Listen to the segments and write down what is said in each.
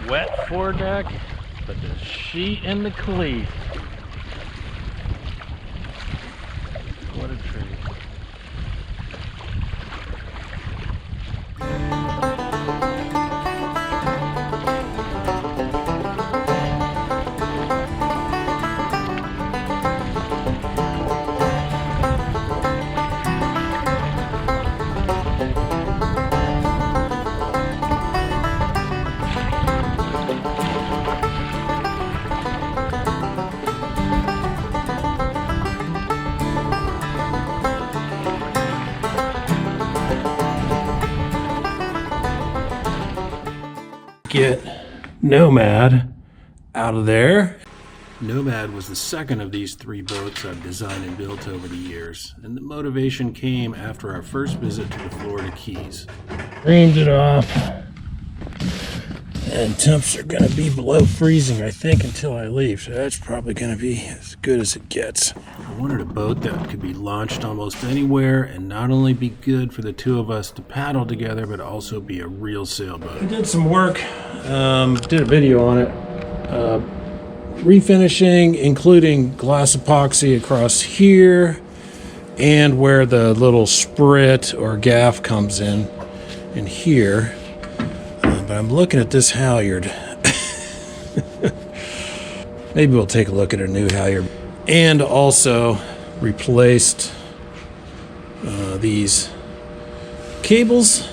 wet foredeck, but the sheet and the cleat. What a treat. Get Nomad out of there. Nomad was the second of these 3 boats I've designed and built over the years, and the motivation came after our first visit to the Florida Keys. Rained it off, and temps are going to be below freezing, I think, until I leave, so that's probably going to be as good as it gets. I wanted a boat that could be launched almost anywhere and not only be good for the 2 of us to paddle together, but also be a real sailboat. I did some work, did a video on it, refinishing, including glass epoxy across here and where the little sprit or gaff comes in here. But I'm looking at this halyard. Maybe we'll take a look at a new halyard. And also replaced these cables,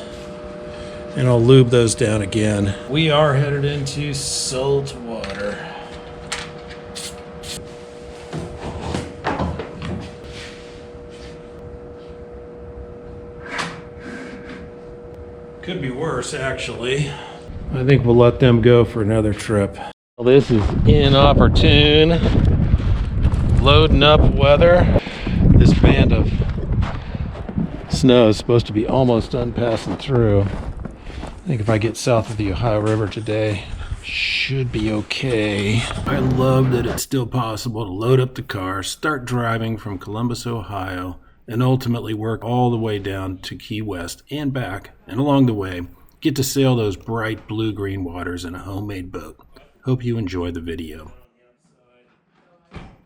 and I'll lube those down again. We are headed into salt water. Could be worse, actually. I think we'll let them go for another trip. Well, this is inopportune, loading up weather. This band of snow is supposed to be almost done passing through. I think if I get south of the Ohio River today, should be okay. I love that it's still possible to load up the car, start driving from Columbus, Ohio, and ultimately work all the way down to Key West and back, and along the way, get to sail those bright blue-green waters in a homemade boat. Hope you enjoy the video.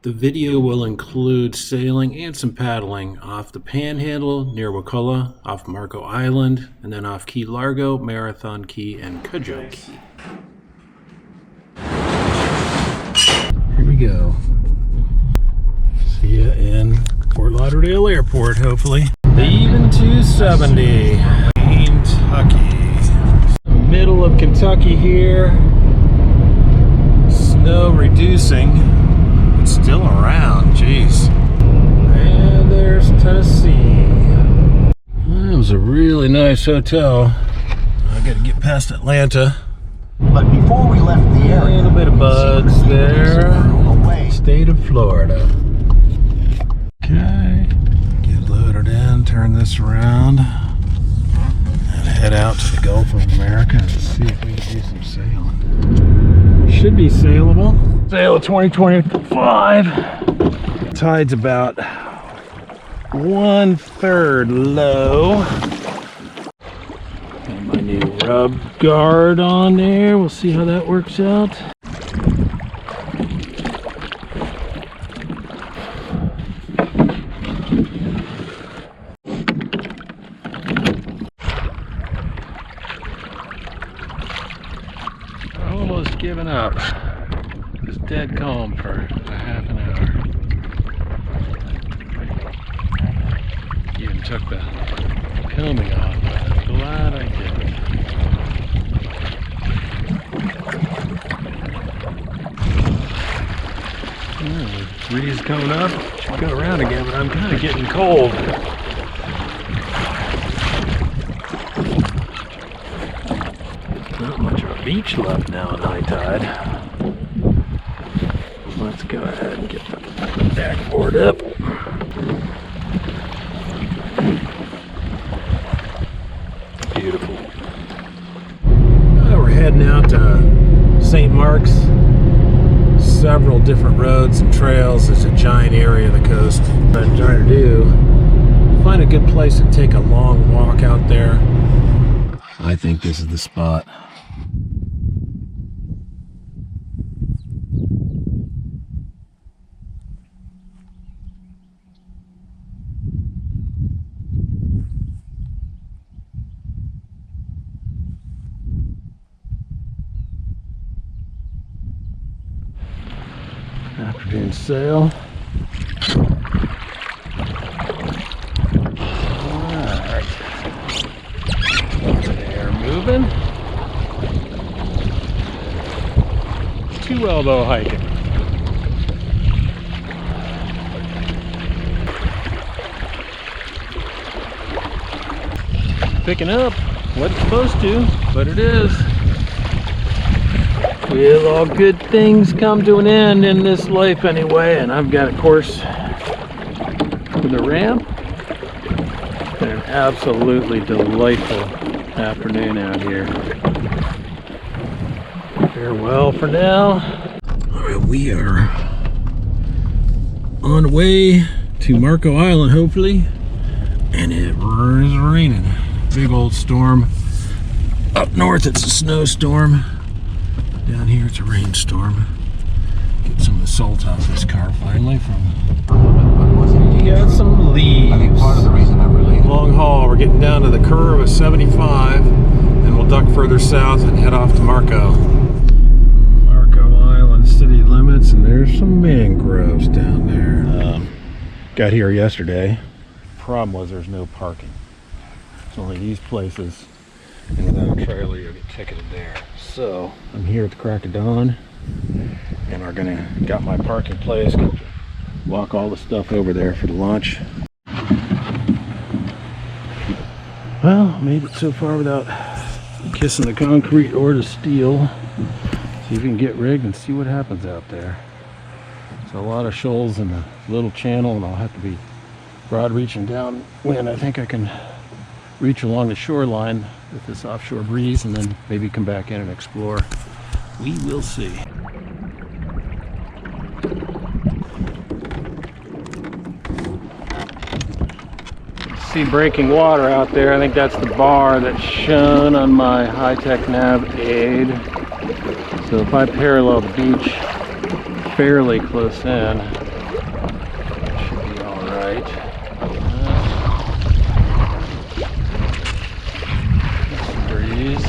The video will include sailing and some paddling off the Panhandle near Wakulla, off Marco Island, and then off Key Largo, Marathon Key, and Cudjoe Key. Here we go. See ya in Fort Lauderdale Airport, hopefully. Leaving 270, Kentucky. Middle of Kentucky here. Snow reducing. It's still around, jeez. And there's Tennessee. That was a really nice hotel. I gotta get past Atlanta. But before we left the area, a little bit of bugs there. State of Florida. Okay, get loaded in, turn this around, and head out to the Gulf of America and see if we can do some sailing. Should be sailable. Sail of 2025. Tide's about 1/3 low. Got my new rub guard on there. We'll see how that works out. Almost given up. Just dead calm for a half an hour. Even took the combing off, but I'm glad I did. The breeze coming up. Should go around again, but I'm kind of getting cold. Not much of a beach left now at high tide. Let's go ahead and get the backboard up. Beautiful. We're heading out to St. Mark's. Several different roads and trails. It's a giant area of the coast. What I'm trying to do, find a good place to take a long walk out there. I think this is the spot. Afternoon sail. Alright. They're moving. 2 elbow hiking. Picking up. Wasn't supposed to, but it is. Well, all good things come to an end in this life anyway, and I've got a course for the ramp. And an absolutely delightful afternoon out here. Farewell for now. All right, we are on the way to Marco Island, hopefully, and it is raining. Big old storm. Up north it's a snowstorm. Down here it's a rainstorm. Get some of the salt off this car finally from. You got some leaves. I think part of the reason I'm really Long haul. We're getting down to the curve of 75, and we'll duck further south and head off to Marco. Marco Island city limits, and there's some mangroves down there. Got here yesterday. Problem was there's no parking. It's only these places, and without a trailer you'll get ticketed there. So I'm here at the crack of dawn, and we're gonna got my parking place, walk all the stuff over there for the launch. Well, made it so far without kissing the concrete or the steel. See if we can get rigged and see what happens out there. There's a lot of shoals in the little channel, and I'll have to be broad reaching downwind. I think I can reach along the shoreline with this offshore breeze, and then maybe come back in and explore. We will see. See breaking water out there. I think that's the bar that's shown on my high-tech nav aid. So if I parallel the beach fairly close in, it should be all right. Breeze.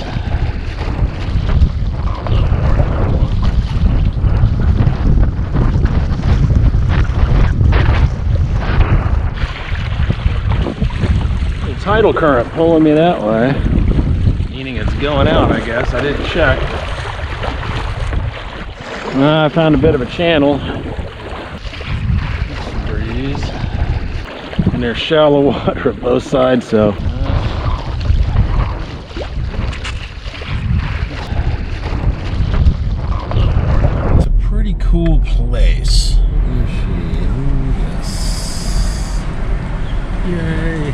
Tidal current pulling me that way, meaning it's going out, I guess. I didn't check. I found a bit of a channel. Some breeze. And there's shallow water at both sides, so. It's a pretty cool place. Yay.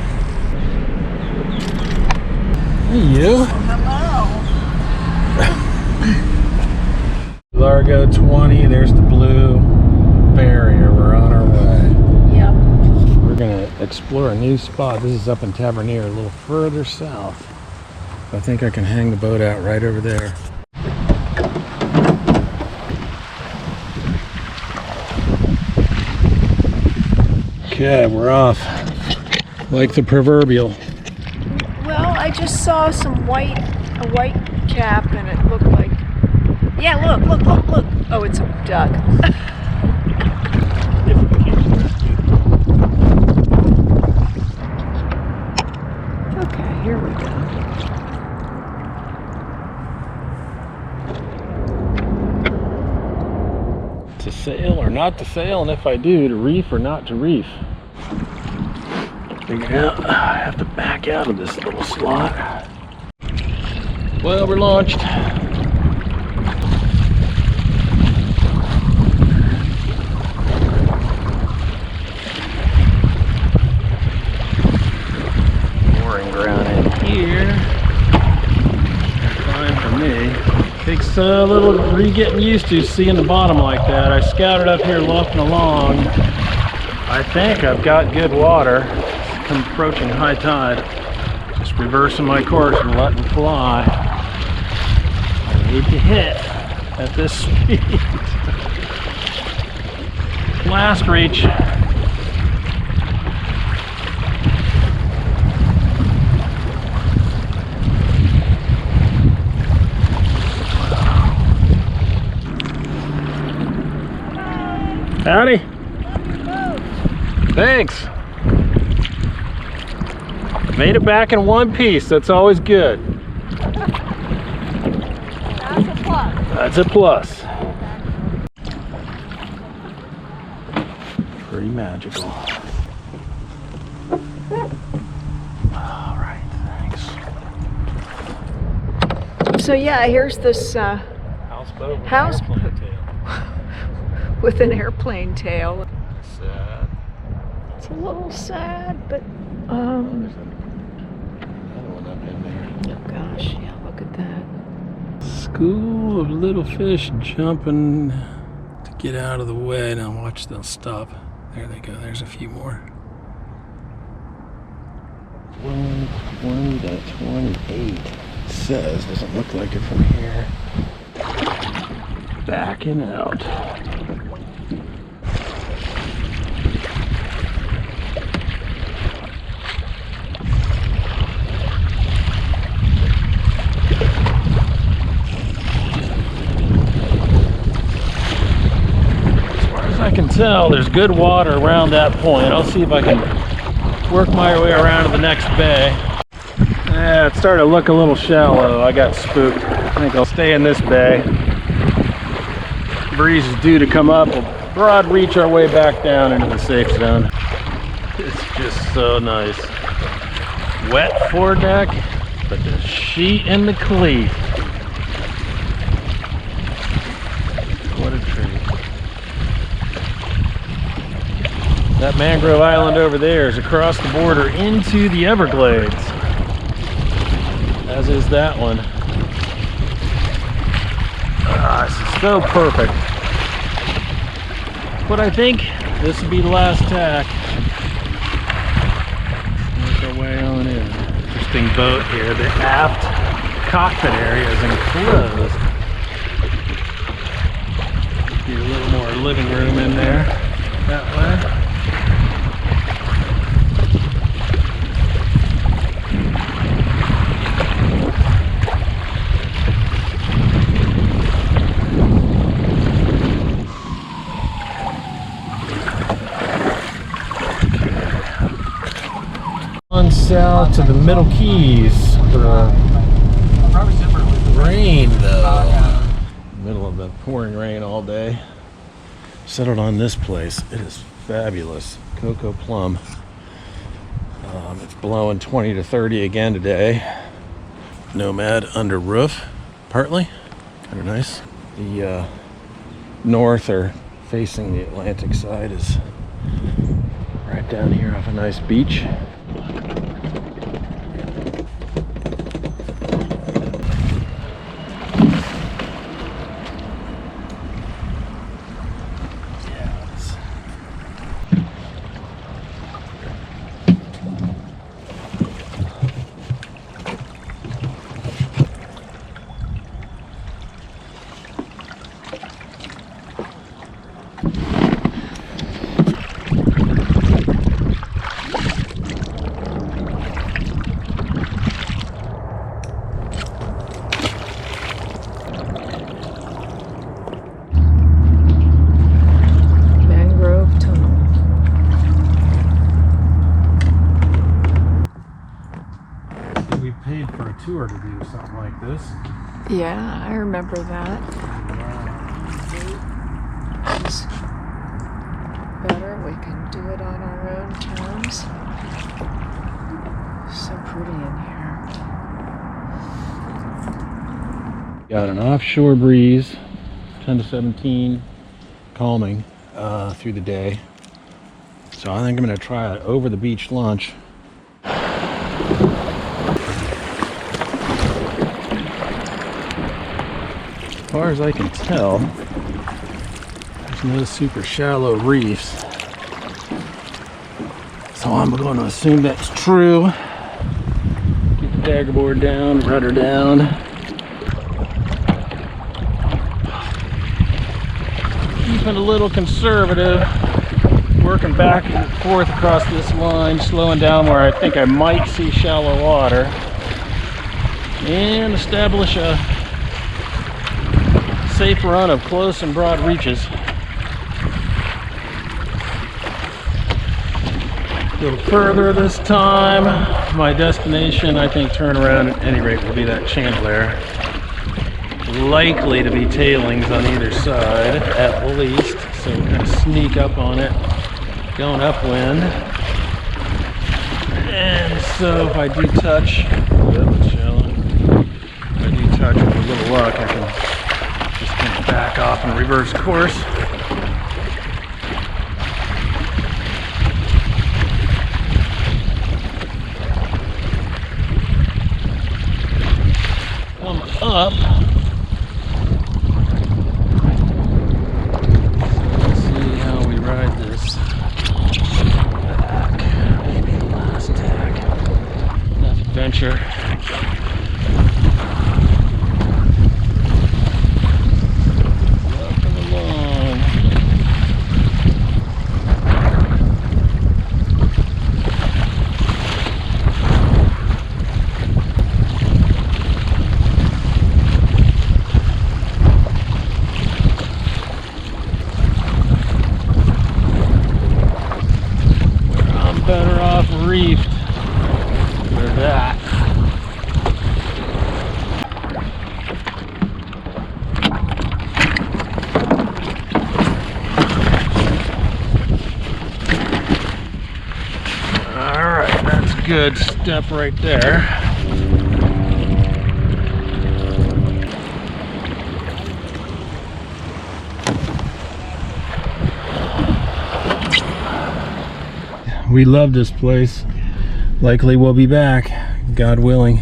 Hey, you. hello. Largo 20, there's the blue barrier. We're on our way. Yep. We're gonna explore a new spot. This is up in Tavernier, a little further south. I think I can hang the boat out right over there. Okay, we're off. Like the proverbial. Well, I just saw a white cap, and it looked like, yeah, look. Oh, it's a duck. Okay, here we go. To sail or not to sail, and if I do, to reef or not to reef. Figured out I have to back out of this little slot. Well, we're launched. Mooring ground in here. Fine for me. Takes a little getting used to seeing the bottom like that. I scouted up here luffing along. I think I've got good water. I'm approaching high tide. Just reversing my course and letting fly. I need to hit at this speed. Last reach. Howdy. Thanks. Made it back in one piece. That's always good. That's a plus. That's a plus. Pretty magical. All right, thanks. So yeah, here's this Houseboat with Houseboat. an airplane tail. with an airplane tail. Sad. It's a little sad, but Another one up in there. oh gosh, yeah, look at that. School of little fish jumping to get out of the way. Now watch, they'll stop. There they go. There's a few more. 120 to 28. It says, doesn't look like it from here. Backing out. I can tell there's good water around that point. I'll see if I can work my way around to the next bay. It started to look a little shallow. I got spooked. I think I'll stay in this bay. Breeze is due to come up. We'll broad reach our way back down into the safe zone. It's just so nice. Wet foredeck, but the sheet and the cleat. What a treat. That mangrove island over there is across the border into the Everglades, as is that one. This is so perfect. But I think this will be the last tack. Make our way on in. Interesting boat here. The aft cockpit area is enclosed. Get a little more living room in there that way. South to the Middle Keys for rain though. Middle of the pouring rain all day. Settled on this place. It is fabulous. Cocoa Plum. It's blowing 20 to 30 again today. Nomad under roof, partly. Kind of nice. The north or facing the Atlantic side is right down here off a nice beach. Tour to do something like this. Yeah, I remember that. It's better. We can do it on our own terms. So pretty in here. Got an offshore breeze, 10 to 17, calming through the day. So I think I'm going to try an over the beach lunch. As far as I can tell, there's no super shallow reefs. So I'm going to assume that's true. Get the dagger board down, rudder down. Keeping a little conservative, working back and forth across this line, slowing down where I think I might see shallow water, and establish a safe run of close and broad reaches. go further this time. My destination, I think turnaround at any rate, will be that channel there. Likely to be tailings on either side, at least. So we're gonna sneak up on it, going upwind. And so if I do touch, that's shallow. If I do touch with a little luck, I can just kind of back off and reverse course. Come up. Adventure. Welcome along. I'm better off reefed. That. All right, that's a good step right there. We love this place. Likely we'll be back, God willing,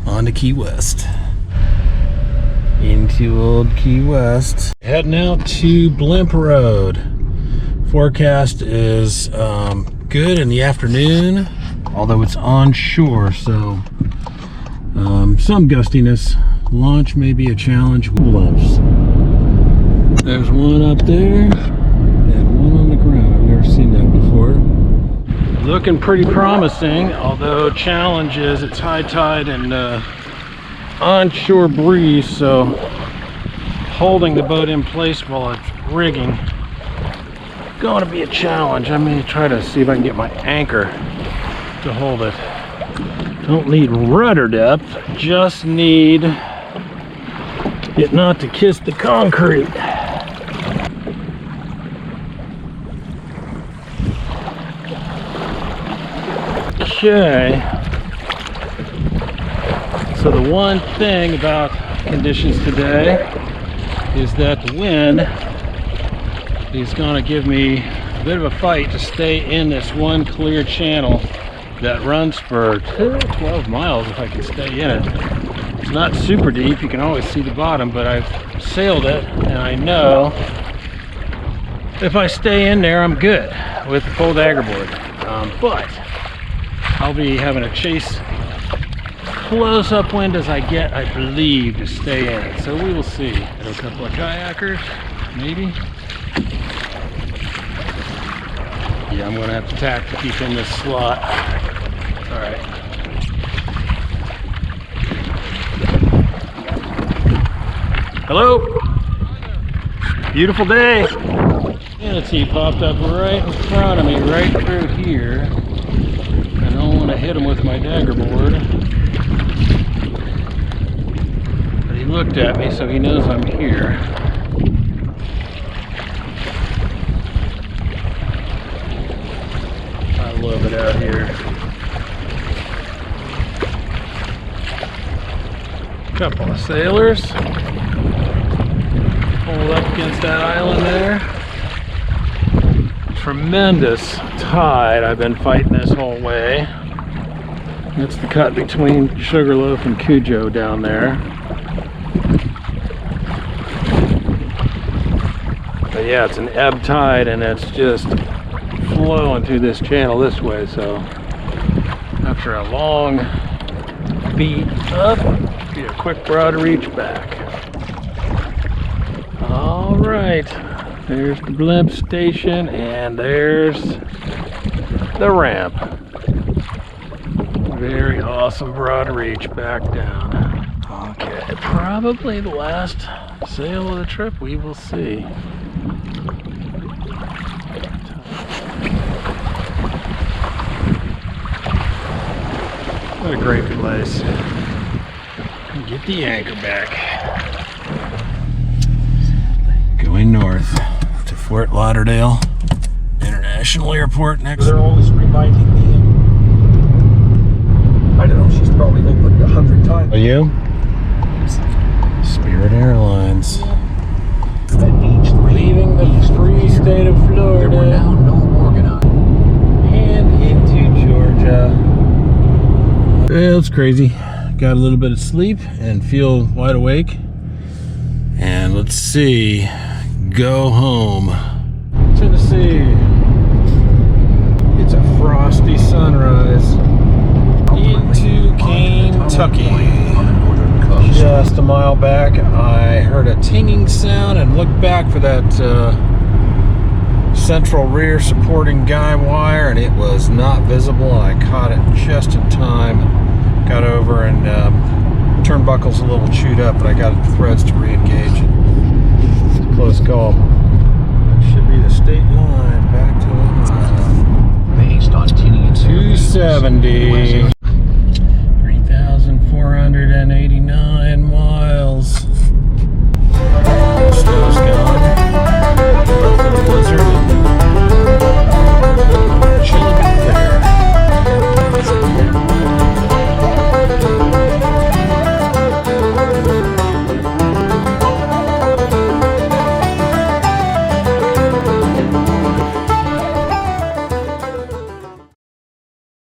on to Key West. Into old Key West. Heading out to Blimp Road. Forecast is good in the afternoon, although it's onshore, so some gustiness. Launch may be a challenge with blimps. There's one up there and one on the ground. I've never seen that before. Looking pretty promising, although challenge is it's high tide and onshore breeze, so holding the boat in place while it's rigging going to be a challenge. I may try to see if I can get my anchor to hold it. Don't need rudder depth, just need it not to kiss the concrete. Okay, so the one thing about conditions today is that the wind is going to give me a bit of a fight to stay in this one clear channel that runs for 12 miles if I can stay in it. It's not super deep, you can always see the bottom, but I've sailed it and I know if I stay in there I'm good with the full dagger board. But I'll be having a chase close upwind as I get, I believe, to stay in it. So we will see. Got a couple of kayakers, maybe. Yeah, I'm gonna have to tack to keep in this slot. All right. Hello. Beautiful day. Manatee popped up right in front of me, right through here. I don't want to hit him with my dagger board. But he looked at me, so he knows I'm here. I love it out here. Couple of sailors. Pulled up against that island there. Tremendous tide I've been fighting this whole way. That's the cut between Sugarloaf and Cudjoe down there. But yeah, it's an ebb tide and it's just flowing through this channel this way, so after a long beat up, be a quick broad reach back. All right. There's the blimp station and there's the ramp. Very awesome broad reach back down. Okay, probably the last sail of the trip, we will see. What a great place. Get the anchor back. Going north to Fort Lauderdale International Airport next. They're always reminding me. I don't know, she's probably opened 100 times. Are you? Spirit Airlines. At age 3, Leaving the free state of Florida. there were now no organized. And into Georgia. Well, it's crazy. Got a little bit of sleep and feel wide awake. And let's see. Go home. Tennessee. It's a frosty sunrise. Into Kentucky. On the northern coast. Just a mile back, I heard a tinging sound and looked back for that central rear supporting guy wire, and it was not visible. I caught it just in time, got over, and turnbuckle's a little chewed up, but I got the threads to re-engage. It's a close call. That should be the state line back to Nomad. Based on tinny and 270.